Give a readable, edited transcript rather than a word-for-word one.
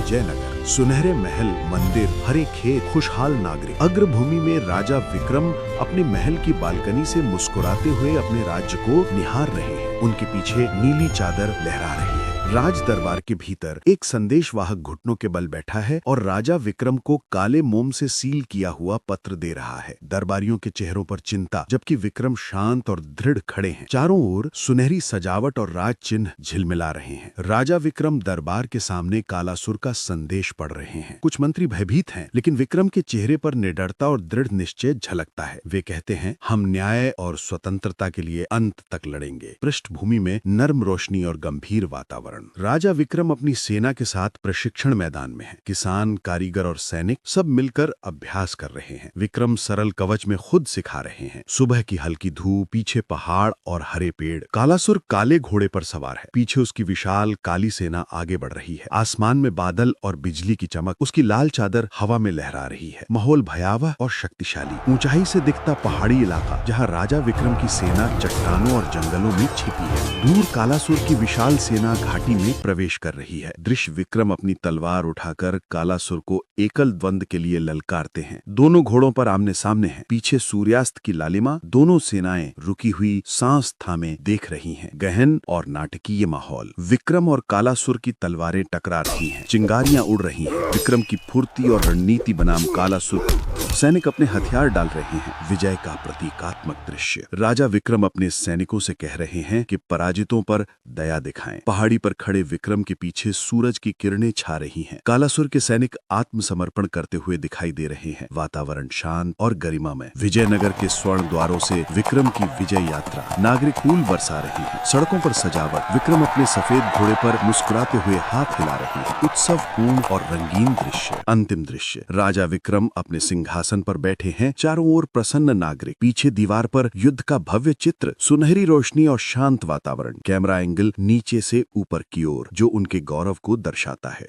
विजयनगर। सुनहरे महल, मंदिर, हरे खेत, खुशहाल नागरिक। अग्रभूमि में राजा विक्रम अपने महल की बालकनी से मुस्कुराते हुए अपने राज्य को निहार रहे हैं। उनके पीछे नीली चादर लहरा रही है। राज दरबार के भीतर एक संदेशवाहक घुटनों के बल बैठा है और राजा विक्रम को काले मोम से सील किया हुआ पत्र दे रहा है। दरबारियों के चेहरों पर चिंता, जबकि विक्रम शांत और दृढ़ खड़े हैं। चारों ओर सुनहरी सजावट और राज चिन्ह झिलमिला रहे हैं। राजा विक्रम दरबार के सामने कालासुर का संदेश पढ़ रहे हैं। कुछ मंत्री भयभीत हैं, लेकिन विक्रम के चेहरे पर निडरता और दृढ़ निश्चय झलकता है। वे कहते हैं, हम न्याय और स्वतंत्रता के लिए अंत तक लड़ेंगे। पृष्ठभूमि में नर्म रोशनी और गंभीर वातावरण। राजा विक्रम अपनी सेना के साथ प्रशिक्षण मैदान में हैं। किसान, कारीगर और सैनिक सब मिलकर अभ्यास कर रहे हैं। विक्रम सरल कवच में खुद सिखा रहे हैं। सुबह की हल्की धूप, पीछे पहाड़ और हरे पेड़। कालासुर काले घोड़े पर सवार है। पीछे उसकी विशाल काली सेना आगे बढ़ रही है। आसमान में बादल और बिजली की चमक, उसकी लाल चादर हवा में लहरा रही है। माहौल भयावह और शक्तिशाली। ऊंचाई से दिखता पहाड़ी इलाका, जहाँ राजा विक्रम की सेना चट्टानों और जंगलों में छिपी है। दूर कालासुर की विशाल सेना घाटी में प्रवेश कर रही है। दृश्य विक्रम अपनी तलवार उठाकर कालासुर को एकल द्वंद के लिए ललकारते हैं। दोनों घोड़ों पर आमने सामने हैं। पीछे सूर्यास्त की लालिमा। दोनों सेनाएं रुकी हुई सांस थामे देख रही हैं। गहन और नाटकीय माहौल। विक्रम और कालासुर की तलवारें टकरा रही हैं। चिंगारियां उड़ रही हैं। विक्रम की फुर्ती और रणनीति बनाम कालासुर। सैनिक अपने हथियार डाल रहे हैं। विजय का प्रतीकात्मक दृश्य। राजा विक्रम अपने सैनिकों से कह रहे हैं कि पराजितों पर दया दिखाएं। पहाड़ी पर खड़े विक्रम के पीछे सूरज की किरणें छा रही हैं। कालासुर के सैनिक आत्मसमर्पण करते हुए दिखाई दे रहे हैं। वातावरण शांत और गरिमामय। विजयनगर के स्वर्ण द्वारों से विक्रम की विजय यात्रा। नागरिक फूल बरसा रहे हैं। सड़कों पर सजावट। विक्रम अपने सफेद घोड़े पर मुस्कुराते हुए हाथ हिला रहे हैं। उत्सव पूर्ण और रंगीन दृश्य। अंतिम दृश्य। राजा विक्रम अपने सिंहासन पर बैठे हैं। चारों ओर प्रसन्न नागरिक। पीछे दीवार पर युद्ध का भव्य चित्र। सुनहरी रोशनी और शांत वातावरण। कैमरा एंगल नीचे से ऊपर की ओर, जो उनके गौरव को दर्शाता है।